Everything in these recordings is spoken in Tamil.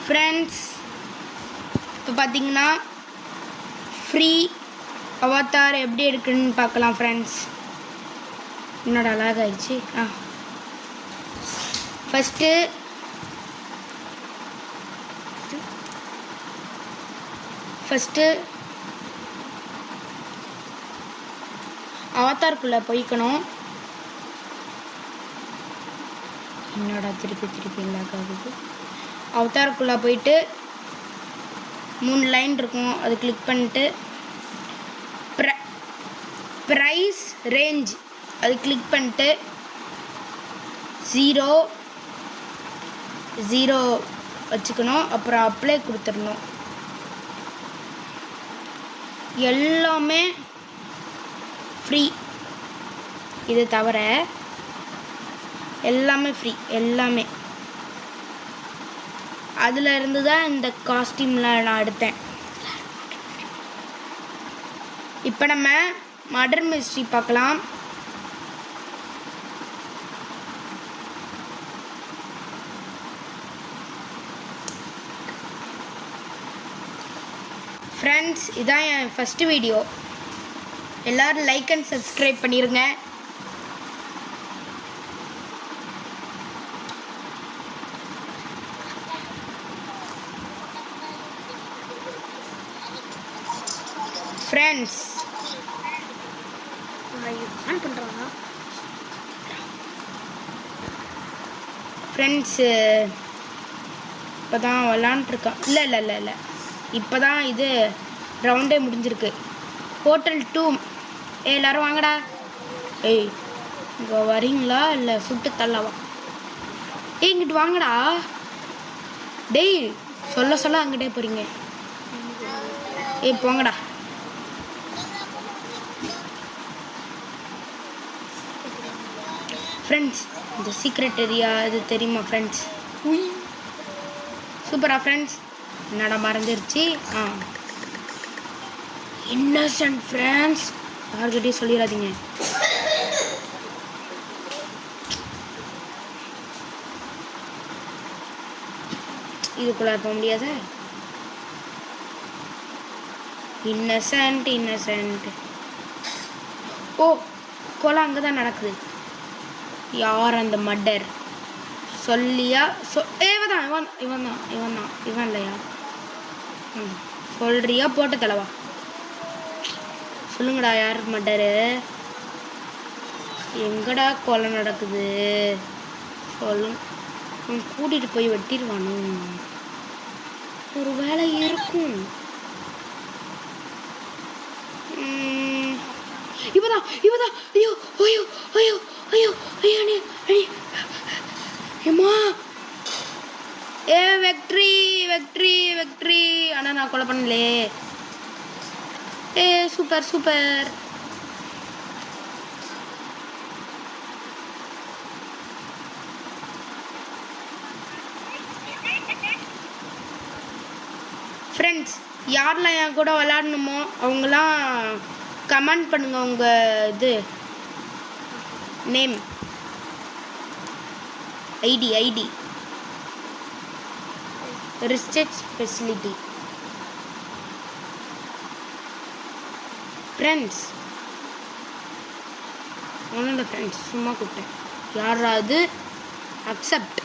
ஃப்ரெண்ட்ஸ், இப்போ பார்த்தீங்கன்னா ஃப்ரீ அவதார் எப்படி இருக்குன்னு பார்க்கலாம் ஃப்ரெண்ட்ஸ். என்னோட அழகாயிடுச்சு. ஃபஸ்ட்டு அவதாருக்குள்ளே போய்க்கணும். என்னோட திருப்பி லாக் ஆகுது. அவதாருக்குள்ளே போயிட்டு 3 லைன் இருக்கும், அது கிளிக் பண்ணிட்டு ப்ரைஸ் ரேஞ்ச் அது கிளிக் பண்ணிட்டு 0 வச்சுக்கணும். அப்புறம் அப்ளை கொடுத்துடணும். எல்லாமே ஃப்ரீ, இது தவிர எல்லாமே ஃப்ரீ. எல்லாமே அதில் இருந்து தான் இந்த காஸ்டியூமில் நான் எடுத்தேன். இப்போ நம்ம மர்டர் மிஸ்ட்ரி பார்க்கலாம். ஃப்ரெண்ட்ஸ், இதான் என் ஃபஸ்ட்டு வீடியோ. எல்லோரும் லைக் அண்ட் சப்ஸ்கிரைப் பண்ணிடுங்க. ஃப்ரெண்ட்ஸ், ஆன் பண்ணுறாங்க. ஃப்ரெண்ட்ஸு, இப்போ தான் விளாண்டுருக்கான். இல்லை இப்போ தான் இது ரவுண்டே முடிஞ்சிருக்கு. ஹோட்டல் 2. எல்லோரும் வாங்கடா. இங்கே வரீங்களா இல்லை சுட்டு தள்ளவா? இங்கிட்டு வாங்கடா. டேய், சொல்ல அங்கிட்டே போகிறீங்க. போங்கடா. ஃப்ரெண்ட்ஸ், இந்த சீக்ரெட் ஏரியா இது தெரியுமா ஃப்ரெண்ட்ஸ்? சூப்பரா ஃப்ரெண்ட்ஸ். என்னடா மறந்துருச்சு. இன்னசென்ட் ஃப்ரெண்ட்ஸ், யார்கிட்டையும் சொல்லிடாதீங்க. இதுக்குள்ள போக முடியாத. இன்னசென்ட். ஓ, கொலை அங்கே தான் நடக்குது. யார் அந்த மர்டர்? சொல்லியா? இவன் இல்லையா? சொல்றியா? போட்டு தலைவா, சொல்லுங்கடா, யார் மர்டரு? எங்கடா கொலை நடக்குது? சொல்லுங்க. கூட்டிகிட்டு போய் வெட்டிடுவானு. ஒரு வேலை இருக்கும். இவதான். ஐயோ வெக்ட்ரி. ஆனால் நான் கொலை பண்ணலே. சூப்பர். ஃப்ரெண்ட்ஸ், யாரெல்லாம் என் கூட விளாடணுமோ அவங்களாம் கமெண்ட் பண்ணுங்க. உங்கள் இது name, ID research facility. Friends, ஒன்றும் ஃப்ரெண்ட்ஸ், சும்மா கூப்பிட்டேன். யாராவது அக்செப்ட்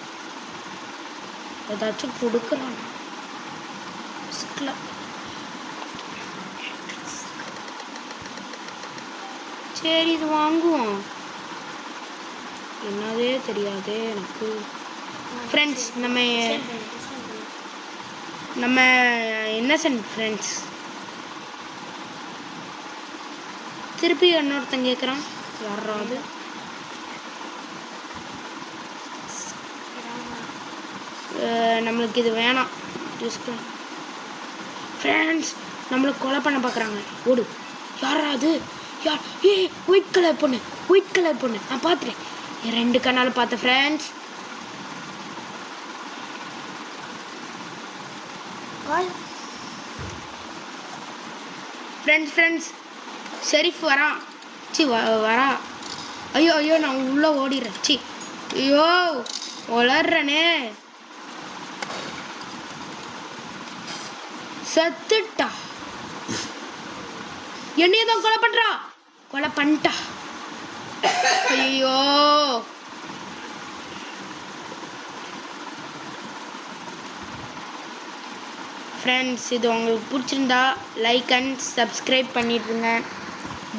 ஏதாச்சும் கொடுக்குறாங்க. சரி, இது வாங்குவோம். என்னதே தெரியாதே எனக்கு. ஃப்ரெண்ட்ஸ், நம்ம இன்னசென்ட் ஃப்ரெண்ட்ஸ். திருப்பி இன்னொருத்தன் கேட்குறான். யாராவது நம்மளுக்கு இது வேணாம். ஃப்ரெண்ட்ஸ், நம்மளுக்கு கொலை பண்ண பார்க்குறாங்க. ஓடு. யாராவது ஒயிட் கலர் பொண்ணு நான் பார்த்துறேன். என் 2 கண்ணால் பார்த்தேன் ஃப்ரெண்ட்ஸ். ஃப்ரெண்ட்ஸ், ஷெரீஃப் வரான். வரா. ஐயோ நான் உள்ளே ஓடிடுறேன். ஐயோ வளர்றனே. செத்துட்டா. என்னைய தான் கொலை பண்றா. கொலை பண்ணிட்டா. ஐயோ ஃப்ரெண்ட்ஸ், இது உங்களுக்கு பிடிச்சிருந்தா லைக் அண்ட் சப்ஸ்கிரைப் பண்ணிடுங்க.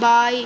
பாய்.